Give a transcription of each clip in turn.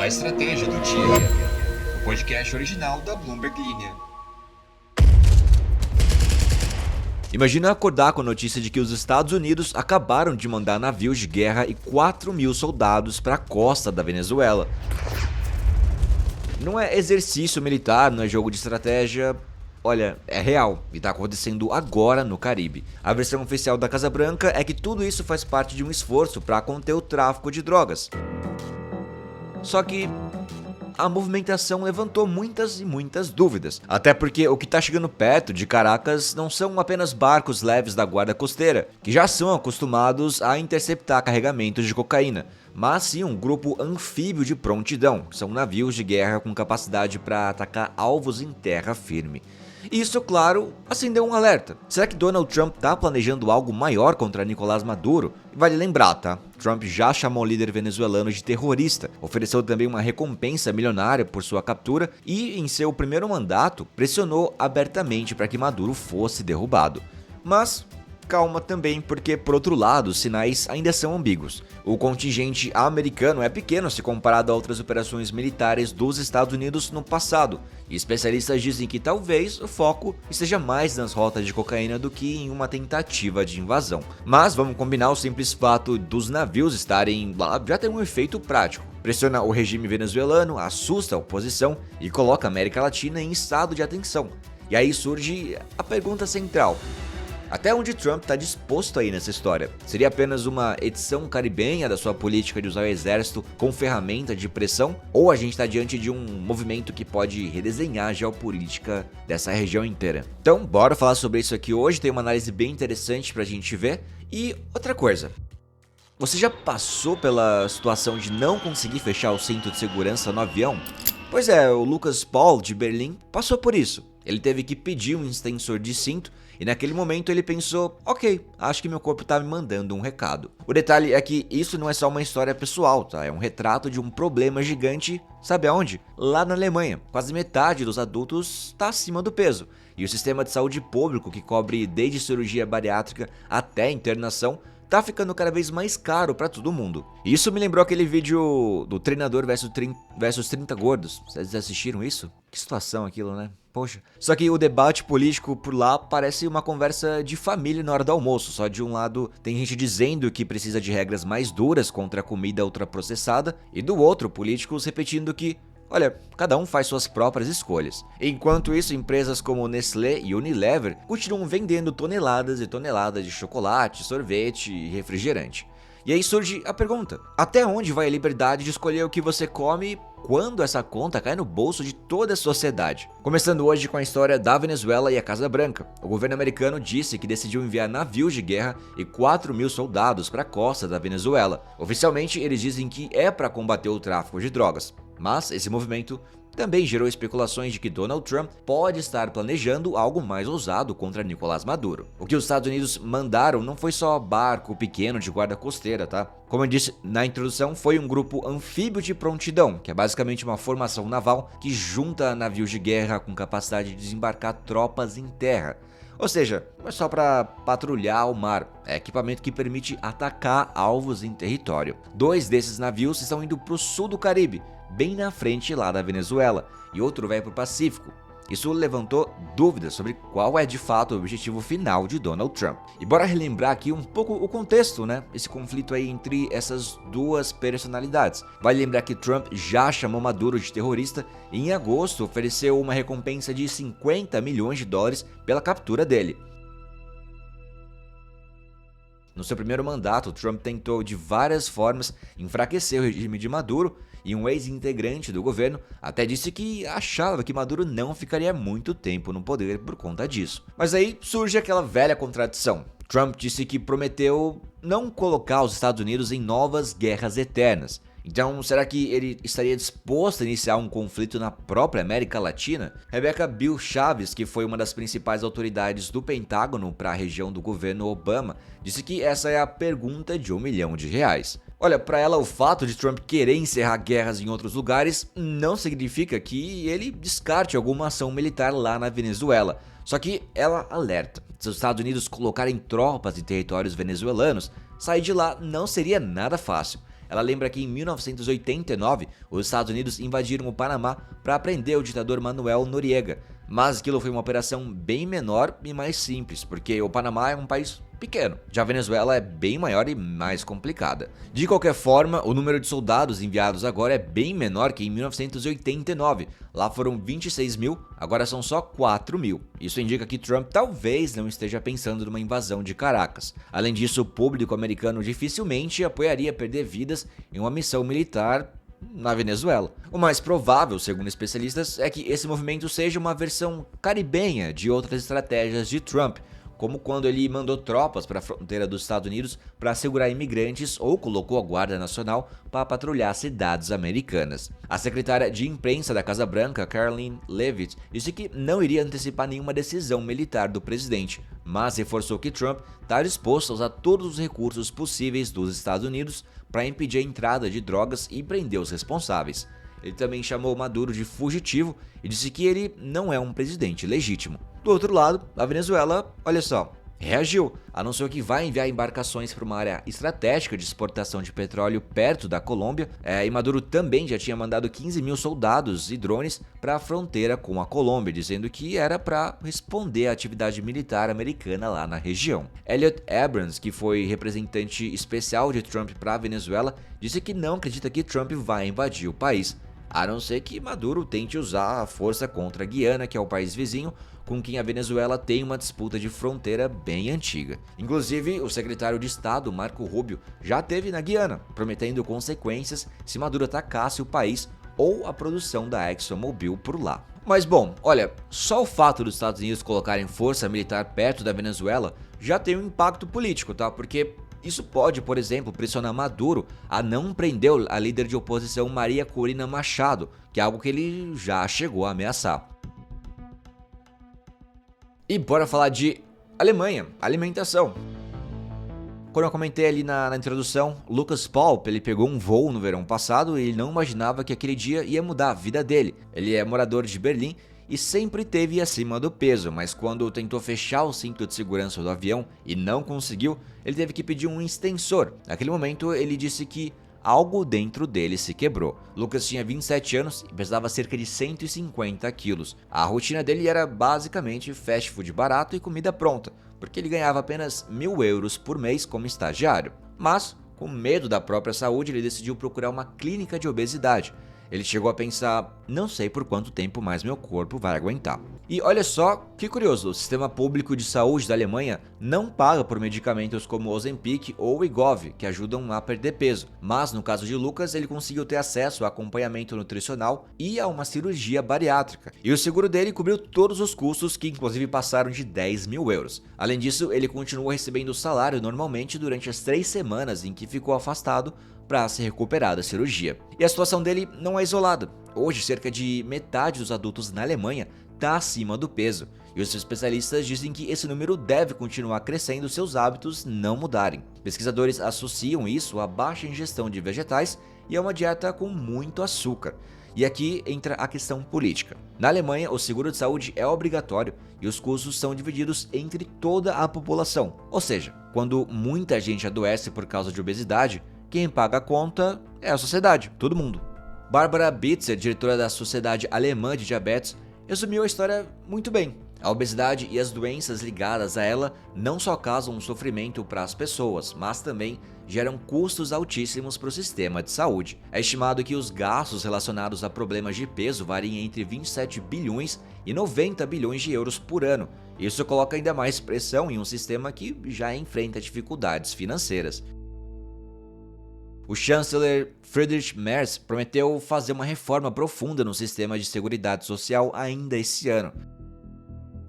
A Estratégia do Dia, o podcast original da Bloomberg Linha. Imagina acordar com a notícia de que os Estados Unidos acabaram de mandar navios de guerra e 4.000 soldados para a costa da Venezuela. Não é exercício militar, não é jogo de estratégia. Olha, é real e está acontecendo agora no Caribe. A versão oficial da Casa Branca é que tudo isso faz parte de um esforço para conter o tráfico de drogas. Só que a movimentação levantou muitas e muitas dúvidas. Até porque o que está chegando perto de Caracas não são apenas barcos leves da guarda costeira, que já são acostumados a interceptar carregamentos de cocaína, mas sim um grupo anfíbio de prontidão, que são navios de guerra com capacidade para atacar alvos em terra firme. Isso, claro, acendeu um alerta. Será que Donald Trump está planejando algo maior contra Nicolás Maduro? Vale lembrar, tá? Trump já chamou o líder venezuelano de terrorista, ofereceu também uma recompensa milionária por sua captura e, em seu primeiro mandato, pressionou abertamente para que Maduro fosse derrubado. Mas calma também, porque por outro lado, os sinais ainda são ambíguos. O contingente americano é pequeno se comparado a outras operações militares dos Estados Unidos no passado, e especialistas dizem que talvez o foco esteja mais nas rotas de cocaína do que em uma tentativa de invasão. Mas vamos combinar, o simples fato dos navios estarem lá já tem um efeito prático. Pressiona o regime venezuelano, assusta a oposição e coloca a América Latina em estado de atenção. E aí surge a pergunta central: até onde Trump está disposto a ir nessa história? Seria apenas uma edição caribenha da sua política de usar o exército com ferramenta de pressão? Ou a gente está diante de um movimento que pode redesenhar a geopolítica dessa região inteira? Então, bora falar sobre isso aqui hoje, tem uma análise bem interessante pra gente ver. E outra coisa, você já passou pela situação de não conseguir fechar o cinto de segurança no avião? Pois é, o Lucas Paul de Berlim passou por isso. Ele teve que pedir um extensor de cinto e naquele momento ele pensou: ok, acho que meu corpo tá me mandando um recado. O detalhe é que isso não é só uma história pessoal, tá? É um retrato de um problema gigante, sabe aonde? Lá na Alemanha. Quase metade dos adultos está acima do peso. E o sistema de saúde público, que cobre desde cirurgia bariátrica até internação, tá ficando cada vez mais caro pra todo mundo. Isso me lembrou aquele vídeo do treinador versus 30 gordos. Vocês assistiram isso? Que situação aquilo, né? Poxa. Só que o debate político por lá parece uma conversa de família na hora do almoço. Só de um lado tem gente dizendo que precisa de regras mais duras contra a comida ultraprocessada, e do outro, políticos repetindo que, olha, cada um faz suas próprias escolhas. Enquanto isso, empresas como Nestlé e Unilever continuam vendendo toneladas e toneladas de chocolate, sorvete e refrigerante. E aí surge a pergunta: até onde vai a liberdade de escolher o que você come quando essa conta cai no bolso de toda a sociedade? Começando hoje com a história da Venezuela e a Casa Branca. O governo americano disse que decidiu enviar navios de guerra e 4.000 soldados para a costa da Venezuela. Oficialmente, eles dizem que é para combater o tráfico de drogas. Mas esse movimento também gerou especulações de que Donald Trump pode estar planejando algo mais ousado contra Nicolás Maduro. O que os Estados Unidos mandaram não foi só barco pequeno de guarda costeira, tá? Como eu disse na introdução, foi um grupo anfíbio de prontidão, que é basicamente uma formação naval que junta navios de guerra com capacidade de desembarcar tropas em terra. Ou seja, não é só para patrulhar o mar, é equipamento que permite atacar alvos em território. 2 desses navios estão indo para o sul do Caribe, bem na frente lá da Venezuela, e outro vai para o Pacífico. Isso levantou dúvidas sobre qual é de fato o objetivo final de Donald Trump. E bora relembrar aqui um pouco o contexto, né? Esse conflito aí entre essas duas personalidades. Vale lembrar que Trump já chamou Maduro de terrorista e em agosto ofereceu uma recompensa de 50 milhões de dólares pela captura dele. No seu primeiro mandato, Trump tentou de várias formas enfraquecer o regime de Maduro, e um ex-integrante do governo até disse que achava que Maduro não ficaria muito tempo no poder por conta disso. Mas aí surge aquela velha contradição. Trump disse que prometeu não colocar os Estados Unidos em novas guerras eternas. Então, será que ele estaria disposto a iniciar um conflito na própria América Latina? Rebecca Bill Chaves, que foi uma das principais autoridades do Pentágono para a região do governo Obama, disse que essa é a pergunta de R$1 milhão. Olha, para ela, o fato de Trump querer encerrar guerras em outros lugares não significa que ele descarte alguma ação militar lá na Venezuela. Só que ela alerta: se os Estados Unidos colocarem tropas em territórios venezuelanos, sair de lá não seria nada fácil. Ela lembra que em 1989 os Estados Unidos invadiram o Panamá para prender o ditador Manuel Noriega, mas aquilo foi uma operação bem menor e mais simples, porque o Panamá é um país pequeno. Já a Venezuela é bem maior e mais complicada. De qualquer forma, o número de soldados enviados agora é bem menor que em 1989. Lá foram 26 mil, agora são só 4 mil. Isso indica que Trump talvez não esteja pensando numa invasão de Caracas. Além disso, o público americano dificilmente apoiaria perder vidas em uma missão militar na Venezuela. O mais provável, segundo especialistas, é que esse movimento seja uma versão caribenha de outras estratégias de Trump, como quando ele mandou tropas para a fronteira dos Estados Unidos para segurar imigrantes ou colocou a Guarda Nacional para patrulhar cidades americanas. A secretária de imprensa da Casa Branca, Karoline Leavitt, disse que não iria antecipar nenhuma decisão militar do presidente, mas reforçou que Trump está disposto a usar todos os recursos possíveis dos Estados Unidos para impedir a entrada de drogas e prender os responsáveis. Ele também chamou Maduro de fugitivo e disse que ele não é um presidente legítimo. Do outro lado, a Venezuela, olha só, reagiu, anunciou que vai enviar embarcações para uma área estratégica de exportação de petróleo perto da Colômbia, e Maduro também já tinha mandado 15 mil soldados e drones para a fronteira com a Colômbia, dizendo que era para responder à atividade militar americana lá na região. Elliot Abrams, que foi representante especial de Trump para a Venezuela, disse que não acredita que Trump vai invadir o país, a não ser que Maduro tente usar a força contra a Guiana, que é o país vizinho, com quem a Venezuela tem uma disputa de fronteira bem antiga. Inclusive, o secretário de Estado, Marco Rubio, já esteve na Guiana, prometendo consequências se Maduro atacasse o país ou a produção da ExxonMobil por lá. Mas bom, olha, só o fato dos Estados Unidos colocarem força militar perto da Venezuela já tem um impacto político, tá? Porque isso pode, por exemplo, pressionar Maduro a não prender a líder de oposição Maria Corina Machado, que é algo que ele já chegou a ameaçar. E bora falar de Alemanha, alimentação. Quando eu comentei ali na introdução, Lucas Paulp, ele pegou um voo no verão passado e ele não imaginava que aquele dia ia mudar a vida dele. Ele é morador de Berlim e sempre esteve acima do peso, mas quando tentou fechar o cinto de segurança do avião e não conseguiu, ele teve que pedir um extensor. Naquele momento ele disse que algo dentro dele se quebrou. Lucas tinha 27 anos e pesava cerca de 150 quilos. A rotina dele era basicamente fast food barato e comida pronta, porque ele ganhava apenas 1.000 euros por mês como estagiário. Mas, com medo da própria saúde, ele decidiu procurar uma clínica de obesidade. Ele chegou a pensar, não sei por quanto tempo mais meu corpo vai aguentar. E olha só que curioso, o sistema público de saúde da Alemanha não paga por medicamentos como Ozempic ou Wegovy, que ajudam a perder peso. Mas no caso de Lucas, ele conseguiu ter acesso a acompanhamento nutricional e a uma cirurgia bariátrica. E o seguro dele cobriu todos os custos, que inclusive passaram de 10.000 euros. Além disso, ele continuou recebendo o salário normalmente durante as 3 semanas em que ficou afastado para se recuperar da cirurgia. E a situação dele não é isolada. Hoje, cerca de metade dos adultos na Alemanha está acima do peso, e os especialistas dizem que esse número deve continuar crescendo se os hábitos não mudarem. Pesquisadores associam isso à baixa ingestão de vegetais e a uma dieta com muito açúcar. E aqui entra a questão política. Na Alemanha, o seguro de saúde é obrigatório e os custos são divididos entre toda a população. Ou seja, quando muita gente adoece por causa de obesidade, quem paga a conta é a sociedade, todo mundo. Barbara Bitzer, diretora da Sociedade Alemã de Diabetes, resumiu a história muito bem. A obesidade e as doenças ligadas a ela não só causam sofrimento para as pessoas, mas também geram custos altíssimos para o sistema de saúde. É estimado que os gastos relacionados a problemas de peso variem entre 27 bilhões e 90 bilhões de euros por ano. Isso coloca ainda mais pressão em um sistema que já enfrenta dificuldades financeiras. O chanceler Friedrich Merz prometeu fazer uma reforma profunda no sistema de seguridade social ainda esse ano.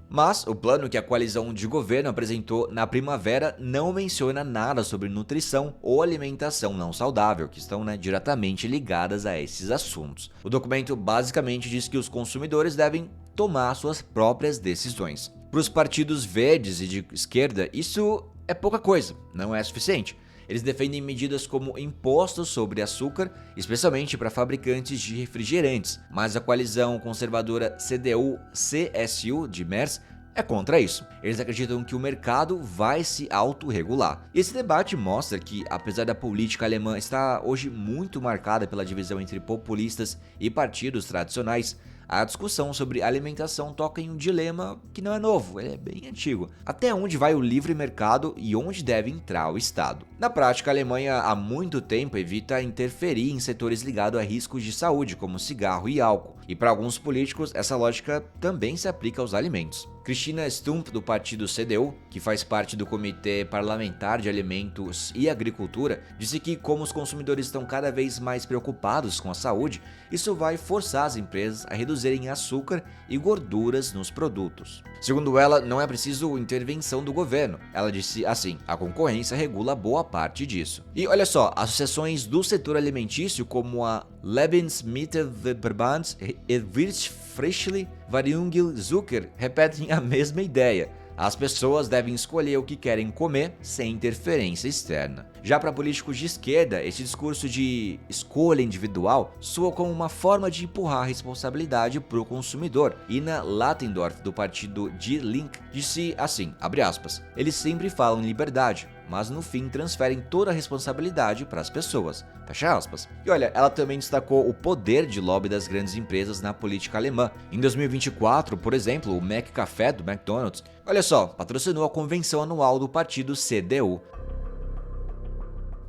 Mas o plano que a coalizão de governo apresentou na primavera não menciona nada sobre nutrição ou alimentação não saudável, que estão diretamente ligadas a esses assuntos. O documento basicamente diz que os consumidores devem tomar suas próprias decisões. Para os partidos verdes e de esquerda, isso é pouca coisa, não é suficiente. Eles defendem medidas como impostos sobre açúcar, especialmente para fabricantes de refrigerantes, mas a coalizão conservadora CDU-CSU de Merz é contra isso. Eles acreditam que o mercado vai se autorregular. E esse debate mostra que, apesar da política alemã estar hoje muito marcada pela divisão entre populistas e partidos tradicionais, a discussão sobre alimentação toca em um dilema que não é novo, ele é bem antigo. Até onde vai o livre mercado e onde deve entrar o Estado? Na prática, a Alemanha há muito tempo evita interferir em setores ligados a riscos de saúde, como cigarro e álcool. E para alguns políticos, essa lógica também se aplica aos alimentos. Christina Stumpf, do partido CDU, que faz parte do Comitê Parlamentar de Alimentos e Agricultura, disse que, como os consumidores estão cada vez mais preocupados com a saúde, isso vai forçar as empresas a reduzirem açúcar e gorduras nos produtos. Segundo ela, não é preciso intervenção do governo. Ela disse assim: a concorrência regula boa parte disso. E olha só, associações do setor alimentício como a Lebensmittelverband e Wirtschaftsfreiwillige repetem a mesma ideia. As pessoas devem escolher o que querem comer sem interferência externa. Já para políticos de esquerda, esse discurso de escolha individual soa como uma forma de empurrar a responsabilidade para o consumidor. Ina Latendorf, do partido Die Linke, disse assim, abre aspas, eles sempre falam em liberdade, mas no fim transferem toda a responsabilidade para as pessoas. Fecha aspas. E olha, ela também destacou o poder de lobby das grandes empresas na política alemã. Em 2024, por exemplo, o McCafé do McDonald's, olha só, patrocinou a convenção anual do partido CDU.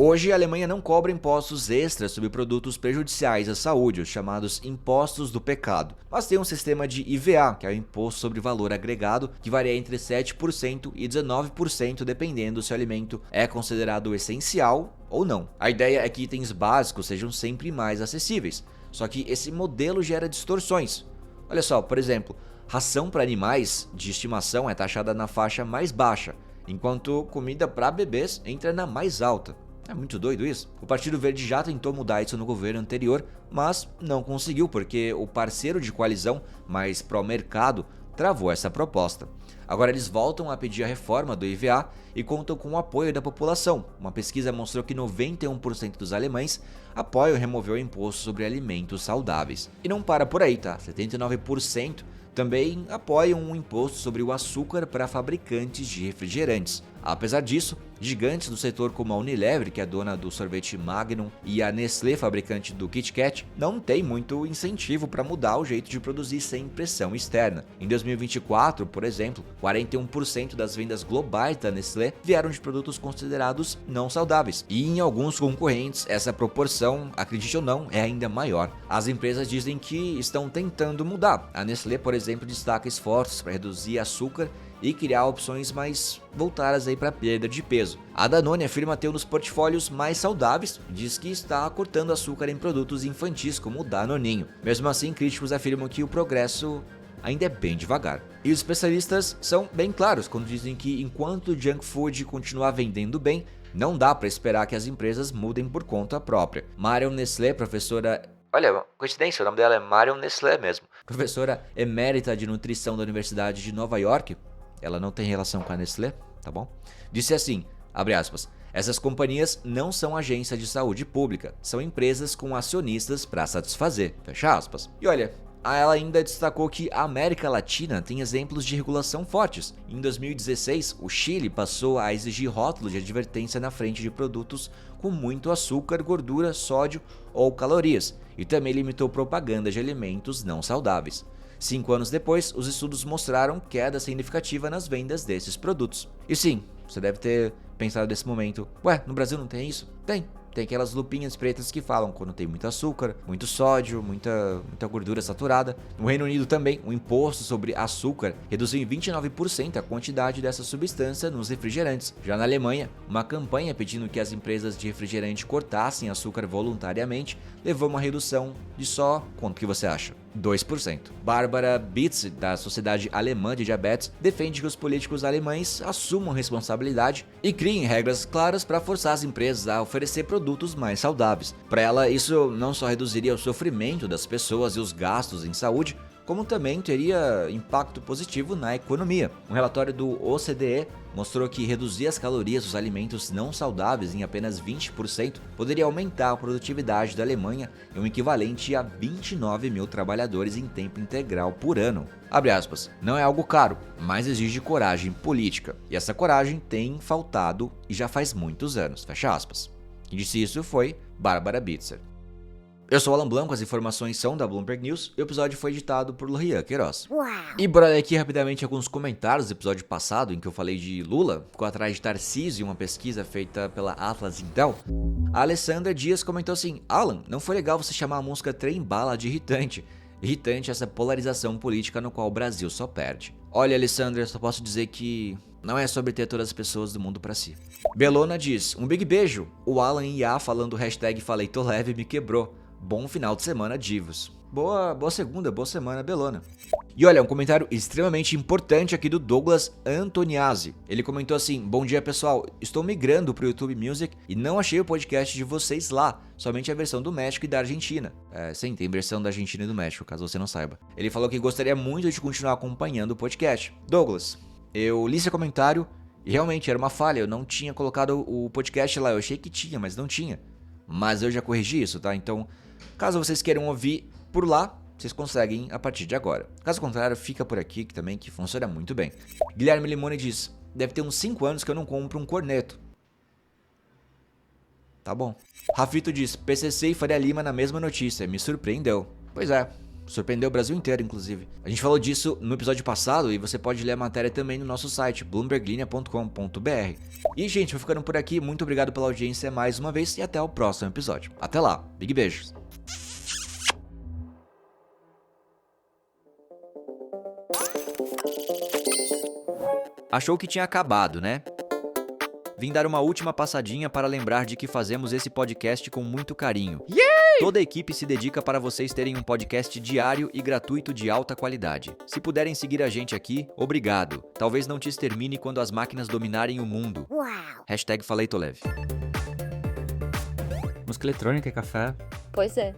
Hoje, a Alemanha não cobra impostos extras sobre produtos prejudiciais à saúde, os chamados impostos do pecado, mas tem um sistema de IVA, que é o Imposto sobre Valor Agregado, que varia entre 7% e 19% dependendo se o alimento é considerado essencial ou não. A ideia é que itens básicos sejam sempre mais acessíveis, só que esse modelo gera distorções. Olha só, por exemplo, ração para animais de estimação é taxada na faixa mais baixa, enquanto comida para bebês entra na mais alta. É muito doido isso. O Partido Verde já tentou mudar isso no governo anterior, mas não conseguiu porque o parceiro de coalizão mais pró-mercado travou essa proposta. Agora eles voltam a pedir a reforma do IVA e contam com o apoio da população. Uma pesquisa mostrou que 91% dos alemães apoiam remover o imposto sobre alimentos saudáveis. E não para por aí, tá? 79% também apoiam um imposto sobre o açúcar para fabricantes de refrigerantes. Apesar disso, gigantes do setor como a Unilever, que é dona do sorvete Magnum, e a Nestlé, fabricante do Kit Kat, não tem muito incentivo para mudar o jeito de produzir sem pressão externa. Em 2024, por exemplo, 41% das vendas globais da Nestlé vieram de produtos considerados não saudáveis. E em alguns concorrentes, essa proporção, acredite ou não, é ainda maior. As empresas dizem que estão tentando mudar. A Nestlé, por exemplo, destaca esforços para reduzir açúcar e criar opções mais voltadas aí para perda de peso. A Danone afirma ter um dos portfólios mais saudáveis e diz que está cortando açúcar em produtos infantis como o Danoninho. Mesmo assim, críticos afirmam que o progresso ainda é bem devagar. E os especialistas são bem claros quando dizem que enquanto o junk food continuar vendendo bem, não dá para esperar que as empresas mudem por conta própria. Marion Nestlé, professora... Olha, coincidência, o nome dela é Marion Nestlé mesmo. Professora emérita de nutrição da Universidade de Nova York, ela não tem relação com a Nestlé, tá bom? Disse assim, abre aspas, essas companhias não são agência de saúde pública, são empresas com acionistas para satisfazer, fecha aspas. E olha, ela ainda destacou que a América Latina tem exemplos de regulação fortes. Em 2016, o Chile passou a exigir rótulos de advertência na frente de produtos com muito açúcar, gordura, sódio ou calorias, e também limitou propaganda de alimentos não saudáveis. 5 anos depois, os estudos mostraram queda significativa nas vendas desses produtos. E sim, você deve ter pensado nesse momento, ué, no Brasil não tem isso? Tem aquelas lupinhas pretas que falam quando tem muito açúcar, muito sódio, muita gordura saturada. No Reino Unido também, o imposto sobre açúcar reduziu em 29% a quantidade dessa substância nos refrigerantes. Já na Alemanha, uma campanha pedindo que as empresas de refrigerante cortassem açúcar voluntariamente levou a uma redução de só, quanto que você acha? 2%. Bárbara Bitz, da Sociedade Alemã de Diabetes, defende que os políticos alemães assumam responsabilidade e criem regras claras para forçar as empresas a oferecer produtos mais saudáveis. Para ela, isso não só reduziria o sofrimento das pessoas e os gastos em saúde, como também teria impacto positivo na economia. Um relatório do OCDE mostrou que reduzir as calorias dos alimentos não saudáveis em apenas 20% poderia aumentar a produtividade da Alemanha em um equivalente a 29 mil trabalhadores em tempo integral por ano. Abre aspas, não é algo caro, mas exige coragem política. E essa coragem tem faltado e já faz muitos anos. Fecha aspas. Quem disse isso foi Bárbara Bitzer. Eu sou o Alan Blanco, as informações são da Bloomberg News e o episódio foi editado por Lorian Queiroz. E bora ler aqui rapidamente alguns comentários do episódio passado em que eu falei de Lula, ficou atrás de Tarcísio, uma pesquisa feita pela Atlas Intel. A Alessandra Dias comentou assim, Alan, não foi legal você chamar a música Trem Bala de irritante. Irritante essa polarização política no qual o Brasil só perde. Olha, Alessandra, eu só posso dizer que não é sobre ter todas as pessoas do mundo pra si. Belona diz, um big beijo. O Alan IA falando hashtag falei tô leve me quebrou. Bom final de semana, divos. Boa segunda, boa semana, Belona. E olha, um comentário extremamente importante aqui do Douglas Antoniazzi. Ele comentou assim, bom dia pessoal, estou migrando pro YouTube Music e não achei o podcast de vocês lá, somente a versão do México e da Argentina. Sim, tem versão da Argentina e do México, caso você não saiba. Ele falou que gostaria muito de continuar acompanhando o podcast. Douglas, eu li seu comentário e realmente era uma falha, eu não tinha colocado o podcast lá, eu achei que tinha, mas não tinha. Mas eu já corrigi isso, tá? Então, caso vocês queiram ouvir por lá, vocês conseguem a partir de agora. Caso contrário, fica por aqui que também que funciona muito bem. Guilherme Limone diz, deve ter uns 5 anos que eu não compro um corneto. Tá bom. Rafito diz, PCC e Faria Lima na mesma notícia, me surpreendeu. Pois é, surpreendeu o Brasil inteiro, inclusive. A gente falou disso no episódio passado e você pode ler a matéria também no nosso site, bloomberglinea.com.br. E, gente, vou ficando por aqui. Muito obrigado pela audiência mais uma vez e até o próximo episódio. Até lá. Big beijos. Achou que tinha acabado, né? Vim dar uma última passadinha para lembrar de que fazemos esse podcast com muito carinho. Toda a equipe se dedica para vocês terem um podcast diário e gratuito de alta qualidade. Se puderem seguir a gente aqui, obrigado. Talvez não te extermine quando as máquinas dominarem o mundo. Hashtag falei tô leve. Música eletrônica e café. Pois é.